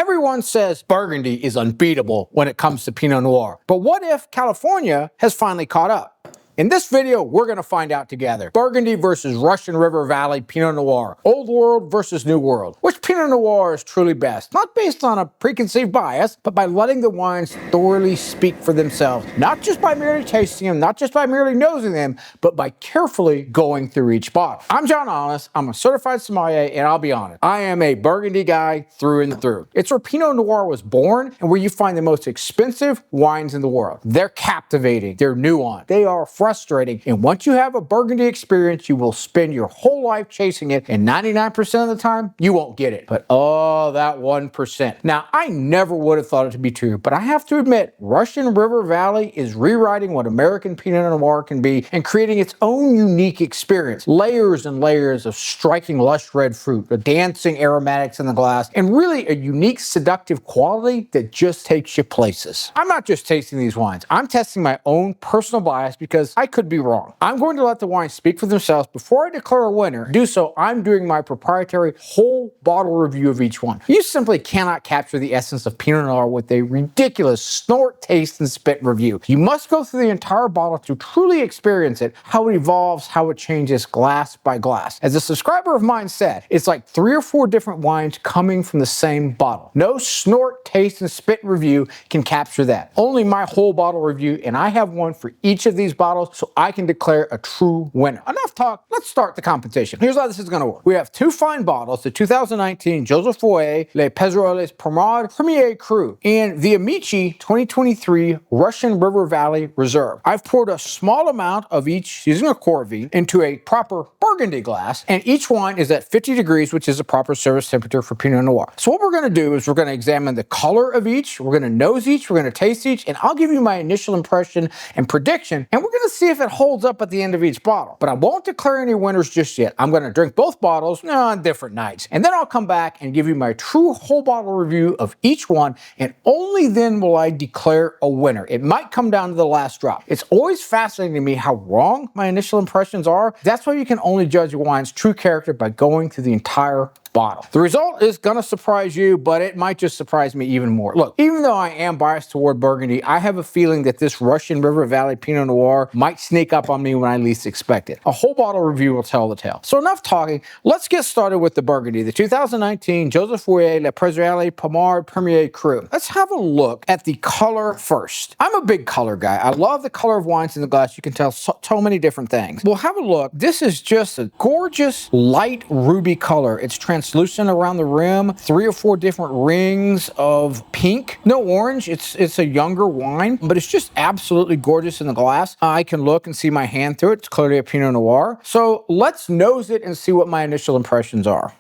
Everyone says Burgundy is unbeatable when it comes to Pinot Noir. But what if California has finally caught up? In this video, we're going to find out together. Burgundy versus Russian River Valley Pinot Noir. Old world versus new world. Which Pinot Noir is truly best? Not based on a preconceived bias, but by letting the wines thoroughly speak for themselves. Not just by merely tasting them, not just by merely nosing them, but by carefully going through each bottle. I'm John Honest. I'm a certified sommelier, and I'll be honest, I am a Burgundy guy through and through. It's where Pinot Noir was born and where you find the most expensive wines in the world. They're captivating. They're nuanced. They are frustrating, and once you have a Burgundy experience, you will spend your whole life chasing it, and 99% of the time, you won't get it. But oh, that 1%. Now, I never would have thought it to be true, but I have to admit, Russian River Valley is rewriting what American Pinot Noir can be and creating its own unique experience. Layers and layers of striking lush red fruit, the dancing aromatics in the glass, and really a unique seductive quality that just takes you places. I'm not just tasting these wines, I'm testing my own personal bias because I could be wrong. I'm going to let the wines speak for themselves. Before I declare a winner, to do so, I'm doing my proprietary whole bottle review of each one. You simply cannot capture the essence of Pinot Noir with a ridiculous snort, taste, and spit review. You must go through the entire bottle to truly experience it, how it evolves, how it changes glass by glass. As a subscriber of mine said, it's like 3 or 4 different wines coming from the same bottle. No snort, taste, and spit review can capture that. Only my whole bottle review, and I have one for each of these bottles so I can declare a true winner. Enough talk, let's start the competition. Here's how this is going to work. We have 2 fine bottles, the 2019 Joseph Voillot Les Pezerolles Pommard Premier Cru and the Amici 2023 Russian River Valley Reserve. I've poured a small amount of each using a corvée into a proper Burgundy glass, and each wine is at 50 degrees, which is a proper service temperature for Pinot Noir. So what we're going to do is we're going to examine the color of each, we're going to nose each, we're going to taste each, and I'll give you my initial impression and prediction, and we're going to see if it holds up at the end of each bottle. But I won't declare any winners just yet. I'm going to drink both bottles on different nights. And then I'll come back and give you my true whole bottle review of each one, and only then will I declare a winner. It might come down to the last drop. It's always fascinating to me how wrong my initial impressions are. That's why you can only judge a wine's true character by going through the entire bottle. The result is gonna surprise you, but it might just surprise me even more. Look, even though I am biased toward Burgundy, I have a feeling that this Russian River Valley Pinot Noir might sneak up on me when I least expect it. A whole bottle review will tell the tale. So enough talking, let's get started with the Burgundy, the 2019 Joseph Voillot Les Pezerolles Pommard Premier Cru. Let's have a look at the color first. I'm a big color guy. I love the color of wines in the glass. You can tell so many different things. We'll have a look. This is just a gorgeous light ruby color. It's translucent around the rim, 3 or 4 different rings of pink. No orange, it's a younger wine, but it's just absolutely gorgeous in the glass. I can look and see my hand through it. It's clearly a Pinot Noir. So let's nose it and see what my initial impressions are.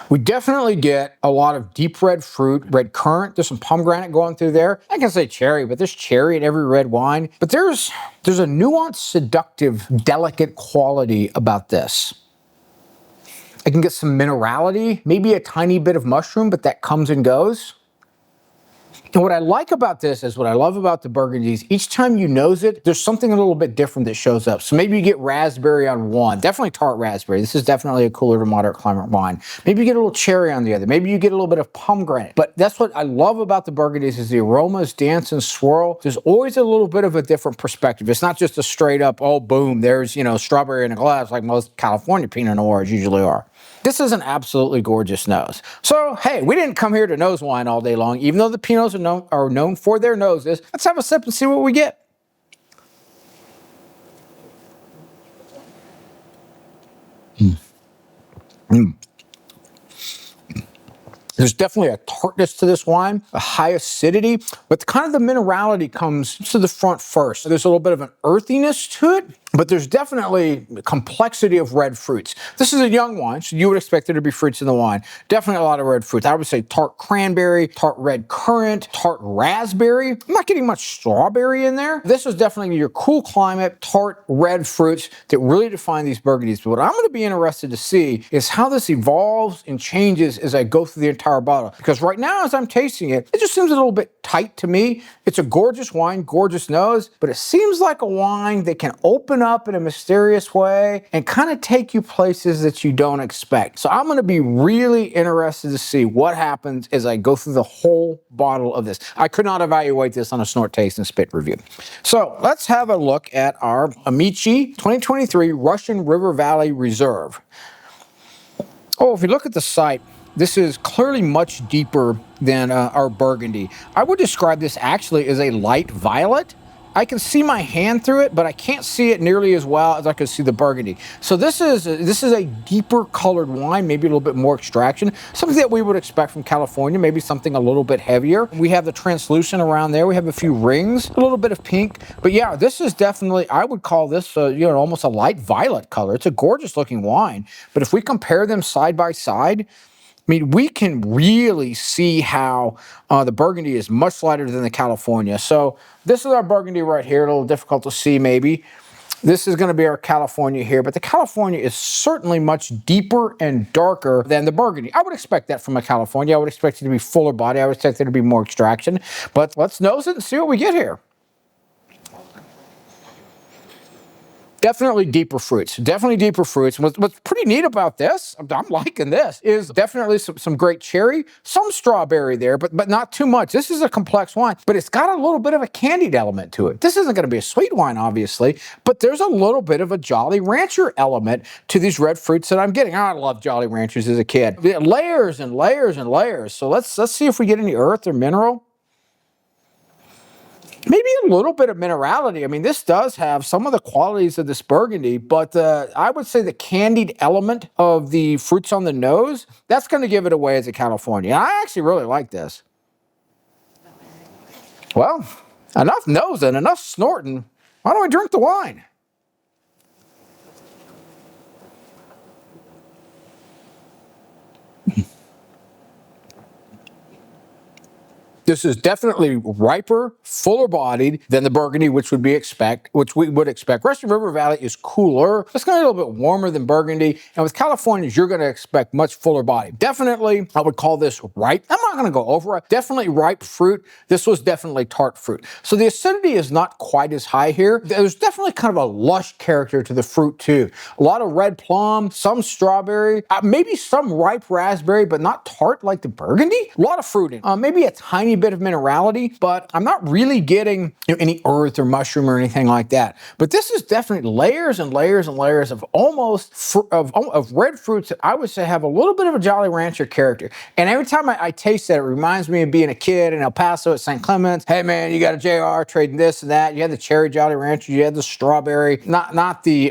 We definitely get a lot of deep red fruit, red currant. There's some pomegranate going through there. I can say cherry, but there's cherry in every red wine. But there's a nuanced, seductive, delicate quality about this. I can get some minerality, maybe a tiny bit of mushroom, but that comes and goes. And what I like about this is what I love about the Burgundies. Each time you nose it, there's something a little bit different that shows up. So maybe you get raspberry on one, definitely tart raspberry. This is definitely a cooler to moderate climate wine. Maybe you get a little cherry on the other. Maybe you get a little bit of pomegranate. But that's what I love about the Burgundies is the aromas dance and swirl. There's always a little bit of a different perspective. It's not just a straight up, oh, boom, there's, strawberry in a glass like most California Pinot Noirs usually are. This is an absolutely gorgeous nose. So, hey, we didn't come here to nose wine all day long, even though the Pinots are known for their noses. Let's have a sip and see what we get. There's definitely a tartness to this wine, a high acidity, but kind of the minerality comes to the front first. There's a little bit of an earthiness to it, but there's definitely complexity of red fruits. This is a young wine, so you would expect there to be fruits in the wine. Definitely a lot of red fruits. I would say tart cranberry, tart red currant, tart raspberry. I'm not getting much strawberry in there. This is definitely your cool climate, tart red fruits that really define these Burgundies. But what I'm going to be interested to see is how this evolves and changes as I go through the entire bottle. Because right now, as I'm tasting it, it just seems a little bit tight to me. It's a gorgeous wine, gorgeous nose, but it seems like a wine that can open up in a mysterious way and kind of take you places that you don't expect. So I'm going to be really interested to see what happens as I go through the whole bottle of this. I could not evaluate this on a snort, taste, and spit review. So let's have a look at our Amici 2023 Russian River Valley Reserve. Oh, if you look at the site, this is clearly much deeper than our Burgundy. I would describe this actually as a light violet. I can see my hand through it, but I can't see it nearly as well as I can see the Burgundy. So this is a deeper colored wine, maybe a little bit more extraction, something that we would expect from California, maybe something a little bit heavier. We have the translucent around there. We have a few rings, a little bit of pink. But yeah, this is definitely, I would call this, almost a light violet color. It's a gorgeous looking wine. But if we compare them side by side, I mean, we can really see how the Burgundy is much lighter than the California. So this is our Burgundy right here, a little difficult to see maybe. This is going to be our California here, but the California is certainly much deeper and darker than the Burgundy. I would expect that from a California. I would expect it to be fuller body. I would expect there to be more extraction. But let's nose it and see what we get here. Definitely deeper fruits. Definitely deeper fruits. What's pretty neat about this, I'm liking this, is definitely some great cherry, some strawberry there, but not too much. This is a complex wine, but it's got a little bit of a candied element to it. This isn't going to be a sweet wine, obviously, but there's a little bit of a Jolly Rancher element to these red fruits that I'm getting. I love Jolly Ranchers as a kid. Layers and layers and layers. So let's see if we get any earth or mineral. Maybe a little bit of minerality. I mean, this does have some of the qualities of this Burgundy, but I would say the candied element of the fruits on the nose, that's going to give it away as a California. I actually really like this. Well, enough nosing, enough snorting. Why don't we drink the wine? This is definitely riper, fuller bodied than the Burgundy, which we would expect. Russian River Valley is cooler. It's going to be a little bit warmer than Burgundy. And with Californias, you're going to expect much fuller body. Definitely, I would call this ripe. I'm not going to go over it. Definitely ripe fruit. This was definitely tart fruit. So the acidity is not quite as high here. There's definitely kind of a lush character to the fruit too. A lot of red plum, some strawberry, maybe some ripe raspberry, but not tart like the Burgundy. A lot of fruit in. Maybe a tiny bit of minerality, but I'm not really getting any earth or mushroom or anything like that. But this is definitely layers and layers and layers of of red fruits that I would say have a little bit of a Jolly Rancher character. And every time I taste that, it reminds me of being a kid in El Paso at St. Clement's. Hey man, you got a JR trading this and that. You had the cherry Jolly Rancher, you had the strawberry, not the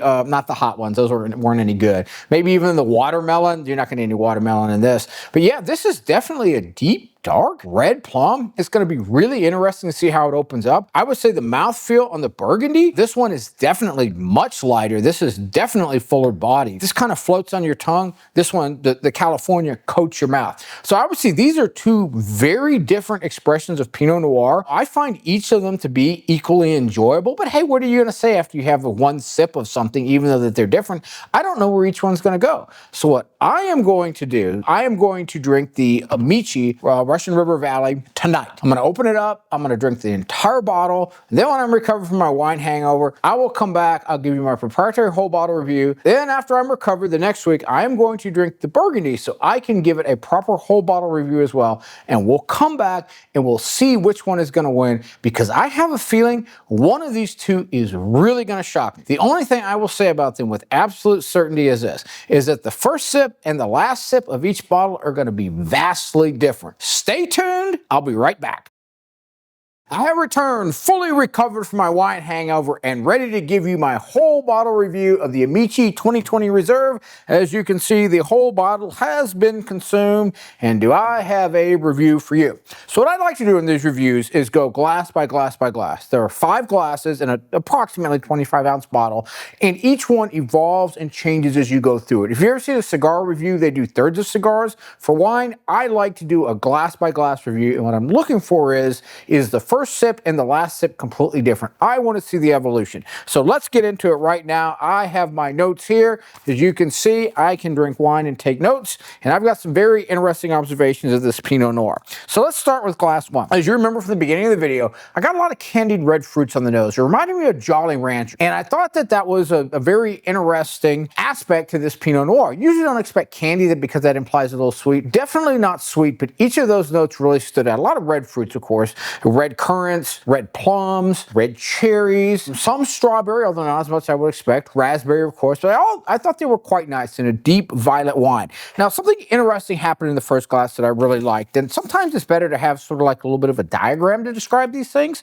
hot ones. Those weren't any good. Maybe even the watermelon. You're not going to get any watermelon in this. But yeah, this is definitely a deep, dark red plum. It's going to be really interesting to see how it opens up. I would say the mouthfeel on the Burgundy, this one is definitely much lighter. This is definitely fuller body. This kind of floats on your tongue. This one, the California, coats your mouth. So I would say these are two very different expressions of Pinot Noir. I find each of them to be equally enjoyable, but hey, what are you going to say after you have one sip of something, even though that they're different? I don't know where each one's going to go. So what I am going to do, I am going to drink the Amici Russian River Valley tonight. I'm going to open it up. I'm going to drink the entire bottle. And then when I'm recovered from my wine hangover, I will come back. I'll give you my proprietary whole bottle review. Then after I'm recovered the next week, I am going to drink the Burgundy so I can give it a proper whole bottle review as well. And we'll come back and we'll see which one is going to win, because I have a feeling one of these two is really going to shock me. The only thing I will say about them with absolute certainty is this, is that the first sip and the last sip of each bottle are going to be vastly different. Stay tuned. I'll be right back. I have returned fully recovered from my wine hangover and ready to give you my whole bottle review of the Amici 2020 Reserve. As you can see, the whole bottle has been consumed, and do I have a review for you. So what I'd like to do in these reviews is go glass by glass by glass. There are 5 glasses in an approximately 25-ounce bottle, and each one evolves and changes as you go through it. If you ever see a cigar review, they do thirds of cigars. For wine, I like to do a glass by glass review, and what I'm looking for is the first first sip and the last sip completely different. I want to see the evolution. So let's get into it right now. I have my notes here. As you can see, I can drink wine and take notes, and I've got some very interesting observations of this Pinot Noir. So let's start with glass one. As you remember from the beginning of the video, I got a lot of candied red fruits on the nose. It reminded me of Jolly Rancher, and I thought that that was a very interesting aspect to this Pinot Noir. Usually don't expect candy because that implies a little sweet. Definitely not sweet, but each of those notes really stood out. A lot of red fruits, of course. Red currants, red plums, red cherries, some strawberry, although not as much as I would expect. Raspberry, of course, but I thought they were quite nice in a deep violet wine. Now, something interesting happened in the first glass that I really liked, and sometimes it's better to have sort of like a little bit of a diagram to describe these things.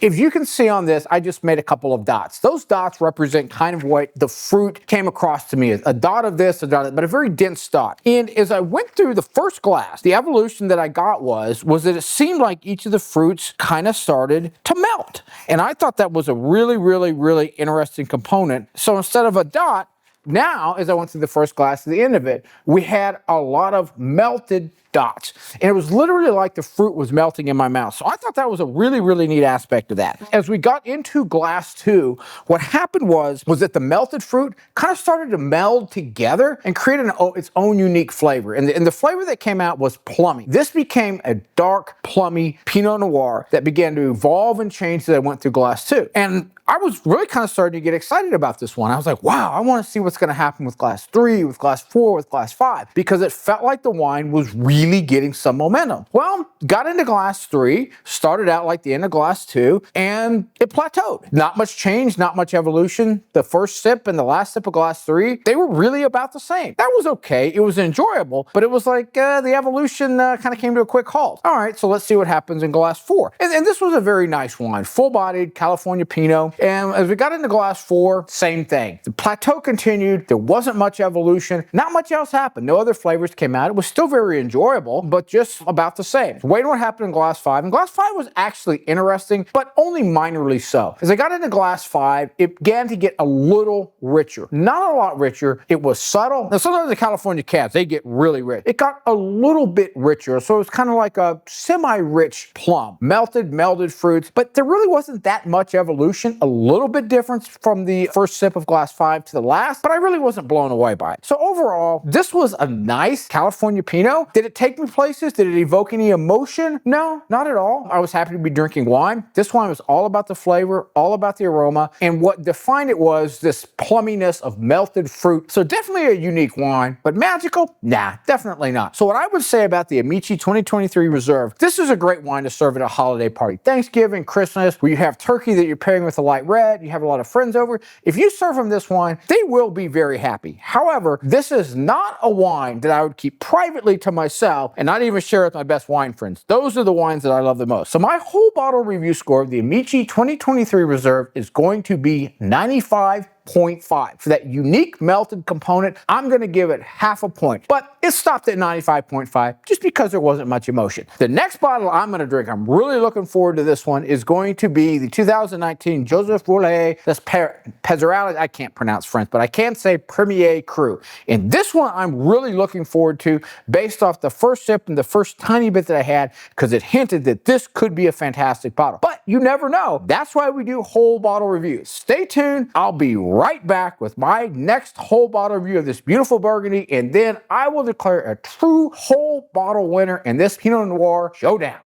If you can see on this, I just made a couple of dots. Those dots represent kind of what the fruit came across to me as. A dot of this, a dot of that, but a very dense dot. And as I went through the first glass, the evolution that I got was that it seemed like each of the fruits kind of started to melt. And I thought that was a really, really, really interesting component. So instead of a dot, now, as I went through the first glass to the end of it, we had a lot of melted dots. And it was literally like the fruit was melting in my mouth. So I thought that was a really, really neat aspect of that. As we got into glass two, what happened was that the melted fruit kind of started to meld together and create its own unique flavor. And the flavor that came out was plummy. This became a dark, plummy Pinot Noir that began to evolve and change as I went through glass two. And I was really kind of starting to get excited about this one. I was like, wow, I want to see what's going to happen with glass three, with glass four, with glass five, because it felt like the wine was really getting some momentum. Well, got into glass three, started out like the end of glass two, and it plateaued. Not much change, not much evolution. The first sip and the last sip of glass three, they were really about the same. That was okay. It was enjoyable, but it was like the evolution kind of came to a quick halt. All right, so let's see what happens in glass four. And this was a very nice wine, full-bodied California Pinot. And as we got into glass four, same thing. The plateau continued. There wasn't much evolution. Not much else happened. No other flavors came out. It was still very enjoyable, but just about the same. Wait what happened in glass five. And glass five was actually interesting, but only minorly so. As I got into glass five, it began to get a little richer. Not a lot richer. It was subtle. Now, sometimes the California Cabs, they get really rich. It got a little bit richer. So it was kind of like a semi-rich plum. Melded fruits, but there really wasn't that much evolution. A little bit different from the first sip of glass five to the last, but I really wasn't blown away by it. So overall, this was a nice California Pinot. Did it take me places? Did it evoke any emotion? No, not at all. I was happy to be drinking wine. This wine was all about the flavor, all about the aroma, and what defined it was this plumminess of melted fruit. So definitely a unique wine, but magical? Nah, definitely not. So what I would say about the Amici 2023 Reserve, this is a great wine to serve at a holiday party. Thanksgiving, Christmas, where you have turkey that you're pairing with a light red, you have a lot of friends over. If you serve them this wine, they will be very happy. However, this is not a wine that I would keep privately to myself and not even share with my best wine friends. Those are the wines that I love the most. So my whole bottle review score of the Amici 2023 Reserve is going to be 95.5. For that unique melted component, I'm going to give it half a point. But it stopped at 95.5 just because there wasn't much emotion. The next bottle I'm going to drink, I'm really looking forward to this one, is going to be the 2019 Joseph Voillot, that's Pezerolles. I can't pronounce French, but I can say Premier Cru. And this one I'm really looking forward to based off the first sip and the first tiny bit that I had, because it hinted that this could be a fantastic bottle. But you never know. That's why we do whole bottle reviews. Stay tuned. I'll be right back with my next whole bottle review of this beautiful Burgundy, and then I will declare a true whole bottle winner in this Pinot Noir showdown.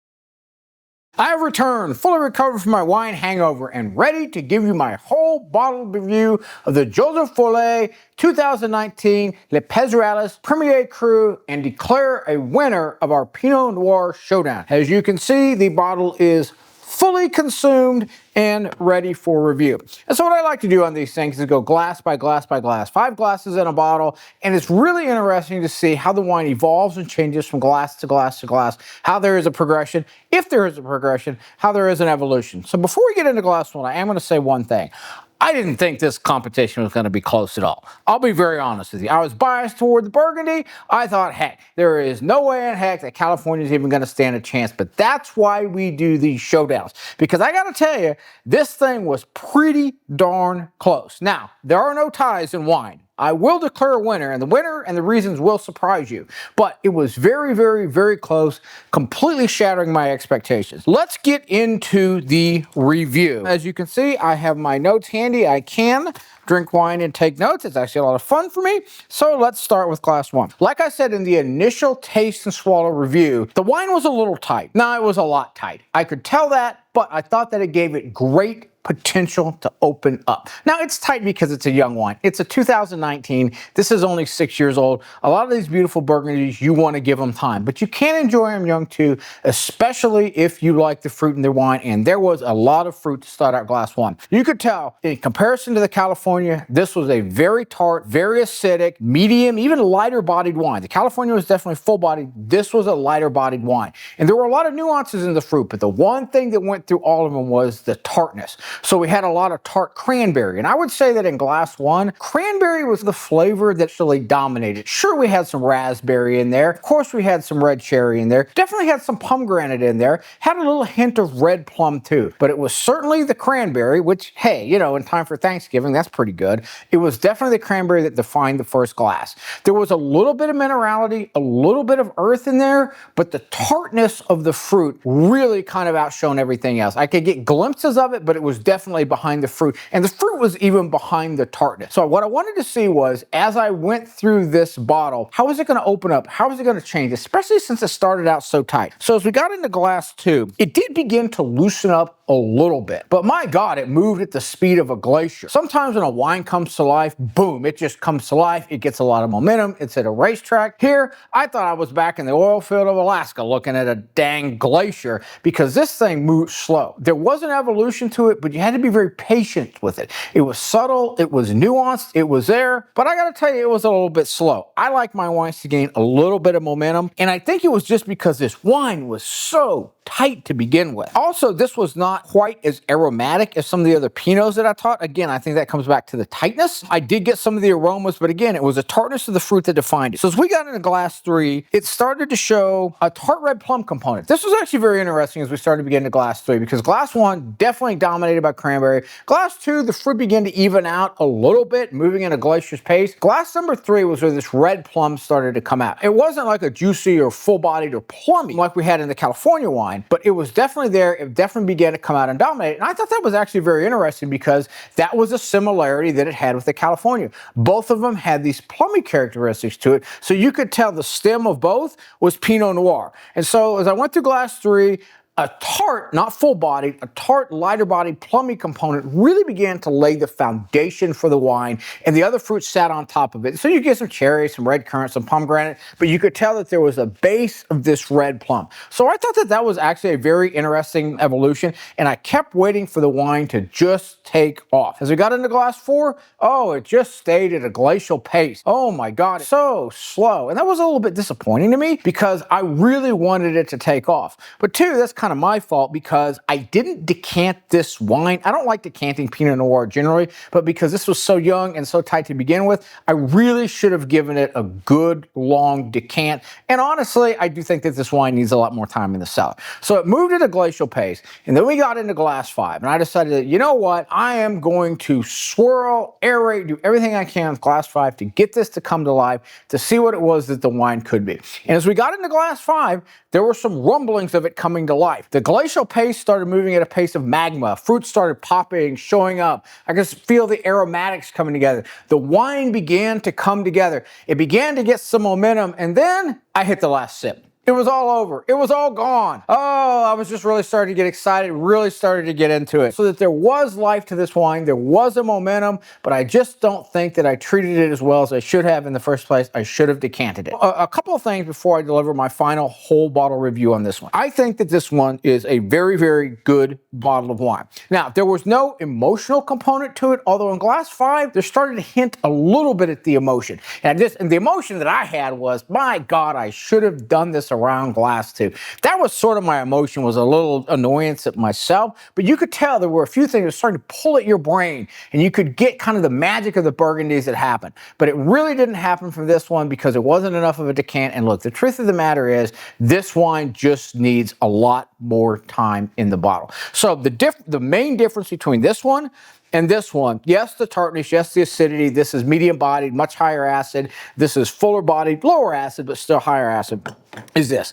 I have returned, fully recovered from my wine hangover, and ready to give you my whole bottle review of the Joseph Voillot 2019 Le Pezerolles Premier Cru and declare a winner of our Pinot Noir showdown. As you can see, the bottle is fully consumed and ready for review. And so what I like to do on these things is go glass by glass by glass, 5 glasses in a bottle, and it's really interesting to see how the wine evolves and changes from glass to glass to glass, how there is a progression, if there is a progression, how there is an evolution. So before we get into glass one, I am going to say one thing. I didn't think this competition was going to be close at all. I'll be very honest with you. I was biased toward the Burgundy. I thought, heck, there is no way in heck that California is even going to stand a chance. But that's why we do these showdowns. Because I got to tell you, this thing was pretty darn close. Now, there are no ties in wine. I will declare a winner, and the winner and the reasons will surprise you. But it was very, very, very close, completely shattering my expectations. Let's get into the review. As you can see, I have my notes handy. I can drink wine and take notes. It's actually a lot of fun for me. So let's start with glass one. Like I said in the initial taste and swallow review, the wine was a little tight. No, it was a lot tight. I could tell that, but I thought that it gave it great potential to open up. Now, it's tight because it's a young wine. It's a 2019. This is only 6 years old. A lot of these beautiful Burgundies, you want to give them time, but you can enjoy them young too, especially if you like the fruit in their wine, and there was a lot of fruit to start out glass one. You could tell, in comparison to the California, this was a very tart, very acidic, medium, even lighter bodied wine. The California was definitely full bodied. This was a lighter bodied wine. And there were a lot of nuances in the fruit, but the one thing that went through all of them was the tartness. So we had a lot of tart cranberry, and I would say that in glass one, cranberry was the flavor that actually dominated. Sure, we had some raspberry in there. Of course, we had some red cherry in there. Definitely had some pomegranate in there. Had a little hint of red plum too, but it was certainly the cranberry, which, hey, you know, in time for Thanksgiving, that's pretty good. It was definitely the cranberry that defined the first glass. There was a little bit of minerality, a little bit of earth in there, but the tartness of the fruit really kind of outshone everything else. I could get glimpses of it, but it was definitely behind the fruit, and the fruit was even behind the tartness. So what I wanted to see was, as I went through this bottle, how is it going to open up? How is it going to change, especially since it started out so tight? So as we got into glass two, it did begin to loosen up a little bit, but my God, it moved at the speed of a glacier. Sometimes when a wine comes to life, boom, it just comes to life. It gets a lot of momentum. It's at a racetrack. Here, I thought I was back in the oil field of Alaska looking at a dang glacier, because this thing moved slow. There was an evolution to it, but you had to be very patient with it. It was subtle, it was nuanced, it was there, but I gotta tell you, it was a little bit slow. I like my wines to gain a little bit of momentum, and I think it was just because this wine was so tight to begin with. Also, this was not quite as aromatic as some of the other Pinots that I taught. Again, I think that comes back to the tightness. I did get some of the aromas, but again, it was the tartness of the fruit that defined it. So as we got into glass three, it started to show a tart red plum component. This was actually very interesting as we started to get into glass three, because glass one definitely dominated by cranberry. Glass two, the fruit began to even out a little bit, moving at a glacier's pace. Glass number three was where this red plum started to come out. It wasn't like a juicy or full-bodied or plummy like we had in the California wine, but it was definitely there. It definitely began to come out and dominate. And I thought that was actually very interesting, because that was a similarity that it had with the California. Both of them had these plummy characteristics to it. So you could tell the stem of both was Pinot Noir. And so as I went through glass three, a tart, not full-bodied, a tart, lighter-bodied, plummy component really began to lay the foundation for the wine, and the other fruits sat on top of it. So you get some cherry, some red currant, some pomegranate, but you could tell that there was a base of this red plum. So I thought that that was actually a very interesting evolution, and I kept waiting for the wine to just take off. As we got into glass four, oh, it just stayed at a glacial pace. Oh my God, so slow. And that was a little bit disappointing to me, because I really wanted it to take off. But two, that's kind of my fault, because I didn't decant this wine. I don't like decanting Pinot Noir generally, but because this was so young and so tight to begin with, I really should have given it a good long decant. And honestly, I do think that this wine needs a lot more time in the cellar. So it moved at a glacial pace, and then we got into glass five, and I decided that, you know what, I am going to swirl, aerate, do everything I can with glass five to get this to come to life, to see what it was that the wine could be. And as we got into glass five, there were some rumblings of it coming to life. The glacial pace started moving at a pace of magma. Fruit started popping, showing up. I could feel the aromatics coming together. The wine began to come together. It began to get some momentum, and then I hit the last sip. It was all over. It was all gone. Oh, I was just really starting to get excited, really started to get into it. So that there was life to this wine, there was a momentum, but I just don't think that I treated it as well as I should have in the first place. I should have decanted it. A couple of things before I deliver my final whole bottle review on this one. I think that this one is a very, very good bottle of wine. Now, there was no emotional component to it, although in glass five, there started to hint a little bit at the emotion. And the emotion that I had was, my God, I should have done this around glass two. That was sort of my emotion, was a little annoyance at myself, but you could tell there were a few things that started to pull at your brain, and you could get kind of the magic of the Burgundies that happened. But it really didn't happen for this one, because it wasn't enough of a decant. And look, the truth of the matter is, this wine just needs a lot more time in the bottle. So the main difference between this one And this one, yes, the tartness, yes, the acidity. This is medium bodied, much higher acid. This is fuller bodied, lower acid, but still higher acid. Is this.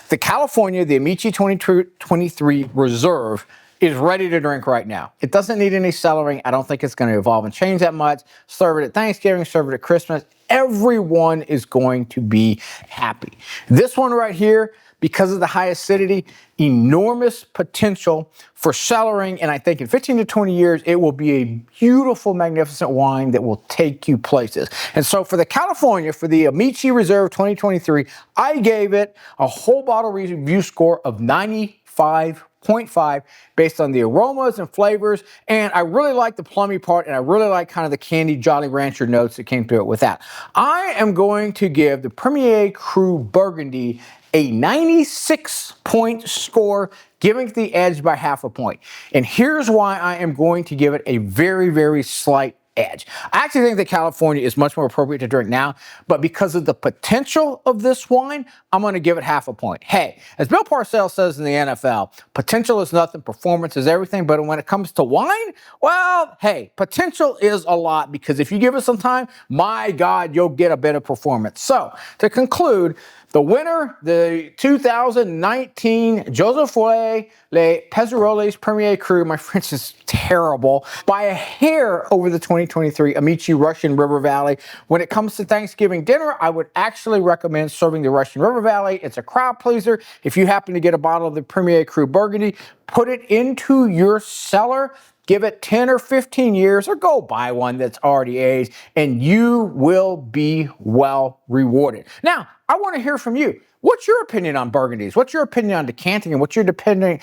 The California, the Amici 2023 Reserve is ready to drink right now. It doesn't need any cellaring. I don't think it's going to evolve and change that much. Serve it at Thanksgiving, serve it at Christmas. Everyone is going to be happy. This one right here, because of the high acidity, enormous potential for cellaring, and I think in 15 to 20 years, it will be a beautiful, magnificent wine that will take you places. And so for the California, for the Amici Reserve 2023, I gave it a whole bottle review score of 95.5 based on the aromas and flavors, and I really like the plummy part, and I really like kind of the candy Jolly Rancher notes that came through it with that. I am going to give the Premier Cru Burgundy a 96-point score, giving it the edge by half a point. And here's why I am going to give it a very, very slight edge. I actually think that California is much more appropriate to drink now, but because of the potential of this wine, I'm going to give it half a point. Hey, as Bill Parcells says in the NFL, potential is nothing, performance is everything, but when it comes to wine, well, hey, potential is a lot, because if you give it some time, my God, you'll get a bit of performance. So, to conclude, the winner, the 2019 Joseph Voillot Les Pezerolles Premier Cru, my French is terrible, by a hair over the 2023 Amici Russian River Valley. When it comes to Thanksgiving dinner, I would actually recommend serving the Russian River Valley. It's a crowd pleaser. If you happen to get a bottle of the Premier Cru Burgundy, put it into your cellar. Give it 10 or 15 years, or go buy one that's already aged, and you will be well rewarded. Now, I want to hear from you. What's your opinion on Burgundies? What's your opinion on decanting? And what's your opinion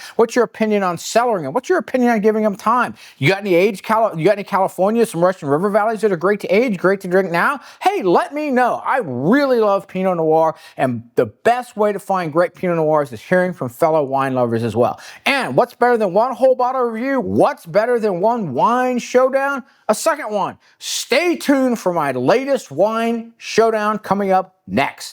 on cellaring? And what's your opinion on giving them time? You got any California, some Russian River Valleys that are great to age, great to drink now? Hey, let me know. I really love Pinot Noir, and the best way to find great Pinot Noirs is hearing from fellow wine lovers as well. And what's better than one whole bottle review? What's better than one wine showdown? A second one. Stay tuned for my latest wine showdown coming up next.